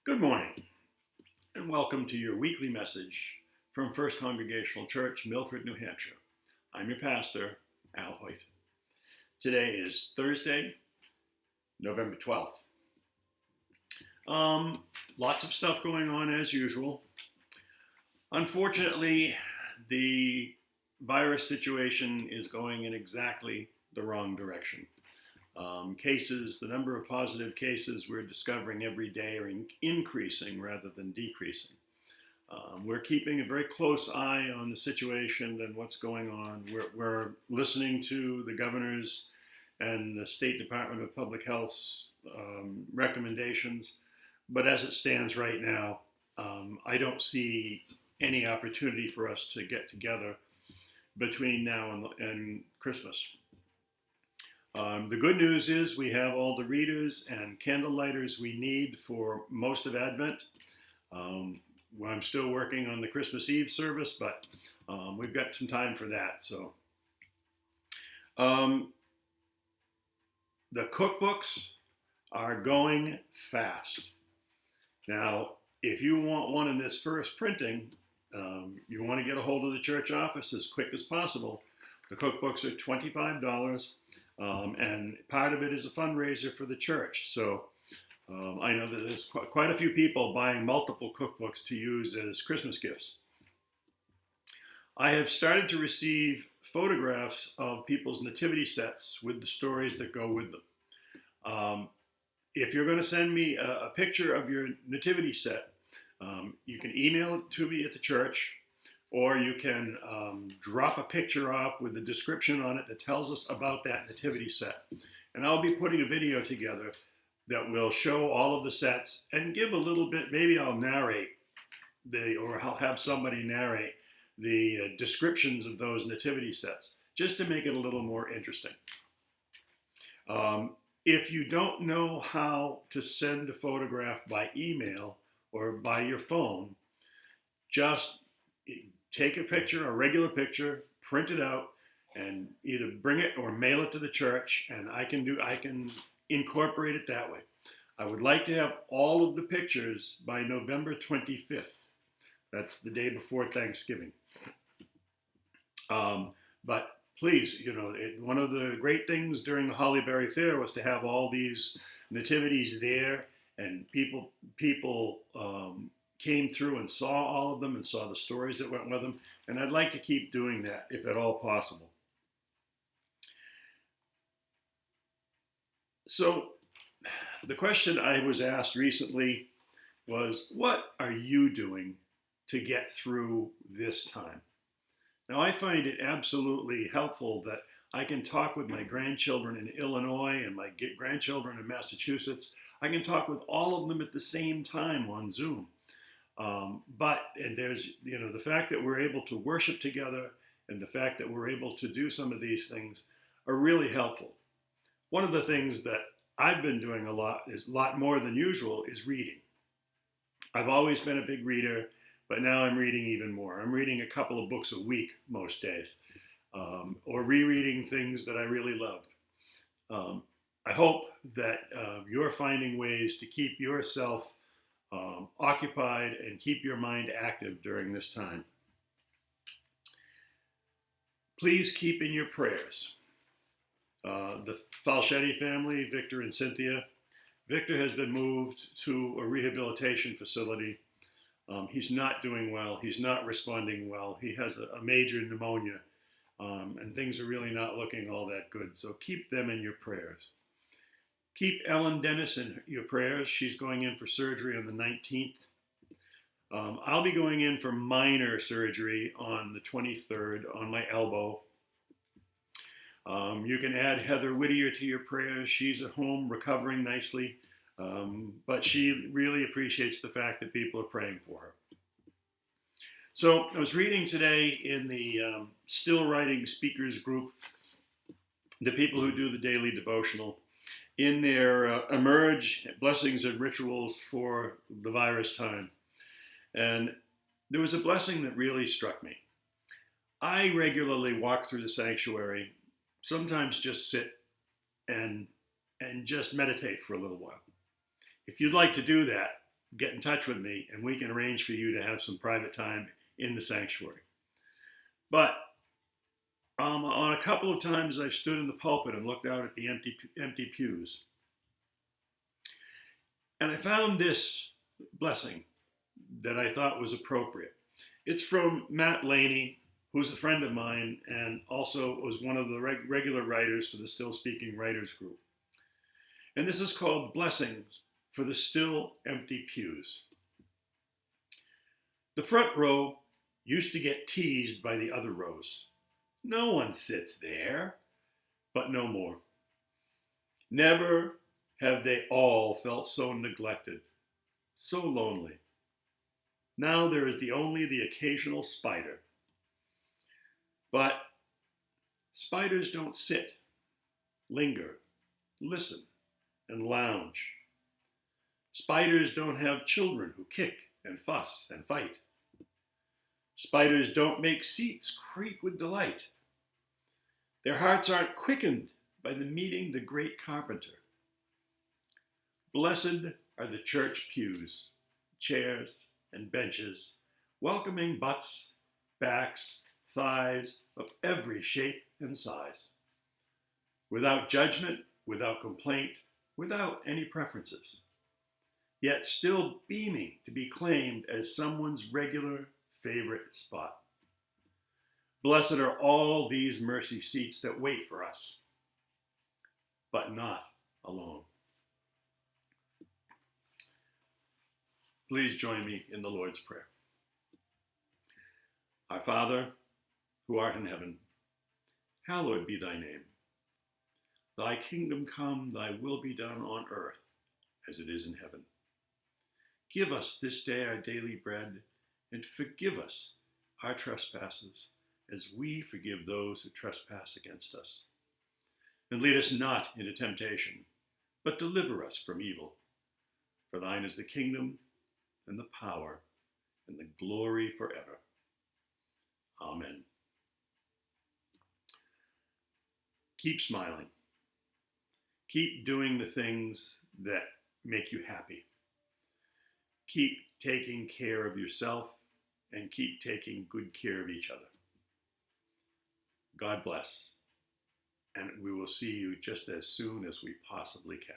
Good morning, and welcome to your weekly message from First Congregational Church, Milford, New Hampshire. I'm your pastor, Al Hoyt. Today is Thursday, November 12th. Lots of stuff going on as usual. Unfortunately, the virus situation is going in exactly the wrong direction. The number of positive cases we're discovering every day are increasing rather than decreasing. We're keeping a very close eye on the situation and what's going on. We're listening to the governor's and the State Department of Public Health's recommendations. But as it stands right now, I don't see any opportunity for us to get together between now and Christmas. The good news is we have all the readers and candle lighters we need for most of Advent. I'm still working on the Christmas Eve service, but we've got some time for that. So the cookbooks are going fast. Now, if you want one in this first printing, you want to get a hold of the church office as quick as possible. The cookbooks are $25. And part of it is a fundraiser for the church. So I know that there's quite a few people buying multiple cookbooks to use as Christmas gifts. I have started to receive photographs of people's nativity sets with the stories that go with them. If you're going to send me a picture of your nativity set, you can email it to me at the church, or you can drop a picture off with a description on it that tells us about that nativity set. And I'll be putting a video together that will show all of the sets and give a little bit, maybe I'll narrate, or I'll have somebody narrate the descriptions of those nativity sets, just to make it a little more interesting. If you don't know how to send a photograph by email or by your phone, just take a picture, a regular picture, print it out, and either bring it or mail it to the church, and I can incorporate it that way. I would like to have all of the pictures by November 25th. That's the day before Thanksgiving. But please, one of the great things during the Hollyberry Fair was to have all these nativities there, and people came through and saw all of them and saw the stories that went with them. And I'd like to keep doing that if at all possible. So the question I was asked recently was, what are you doing to get through this time? Now, I find it absolutely helpful that I can talk with my grandchildren in Illinois and my grandchildren in Massachusetts. I can talk with all of them at the same time on Zoom. But there's, the fact that we're able to worship together and the fact that we're able to do some of these things are really helpful. One of the things that I've been doing a lot more than usual, is reading. I've always been a big reader, but now I'm reading even more. I'm reading a couple of books a week most days, or rereading things that I really loved. I hope that you're finding ways to keep yourself occupied and keep your mind active during this time. Please keep in your prayers the Falchetti family, Victor and Cynthia. Victor has been moved to a rehabilitation facility. He's not doing well. He's not responding well. He has a major pneumonia, and things are really not looking all that good. So keep them in your prayers. Keep Ellen Dennis in your prayers. She's going in for surgery on the 19th. I'll be going in for minor surgery on the 23rd on my elbow. You can add Heather Whittier to your prayers. She's at home recovering nicely, but she really appreciates the fact that people are praying for her. So I was reading today in the Still Writing Speakers group, the people who do the daily devotional, in their Emerge Blessings and Rituals for the Virus Time. And there was a blessing that really struck me. I regularly walk through the sanctuary, sometimes just sit and just meditate for a little while. If you'd like to do that, get in touch with me and we can arrange for you to have some private time in the sanctuary. But on a couple of times I've stood in the pulpit and looked out at the empty pews. And I found this blessing that I thought was appropriate. It's from Matt Laney, who's a friend of mine and also was one of the regular writers for the Still Speaking Writers Group. And this is called Blessings for the Still Empty Pews. The front row used to get teased by the other rows. No one sits there, but no more. Never have they all felt so neglected, so lonely. Now there is only the occasional spider. But spiders don't sit, linger, listen, and lounge. Spiders don't have children who kick and fuss and fight. Spiders don't make seats creak with delight. Their hearts aren't quickened by the meeting the great carpenter. Blessed are the church pews, chairs, and benches, welcoming butts, backs, thighs of every shape and size. Without judgment, without complaint, without any preferences. Yet still beaming to be claimed as someone's regular favorite spot. Blessed are all these mercy seats that wait for us, but not alone. Please join me in the Lord's Prayer. Our Father, who art in heaven, hallowed be thy name. Thy kingdom come, thy will be done on earth as it is in heaven. Give us this day our daily bread, and forgive us our trespasses, as we forgive those who trespass against us. And lead us not into temptation, but deliver us from evil. For thine is the kingdom, and the power, and the glory forever. Amen. Keep smiling. Keep doing the things that make you happy. Keep taking care of yourself and keep taking good care of each other. God bless, and we will see you just as soon as we possibly can.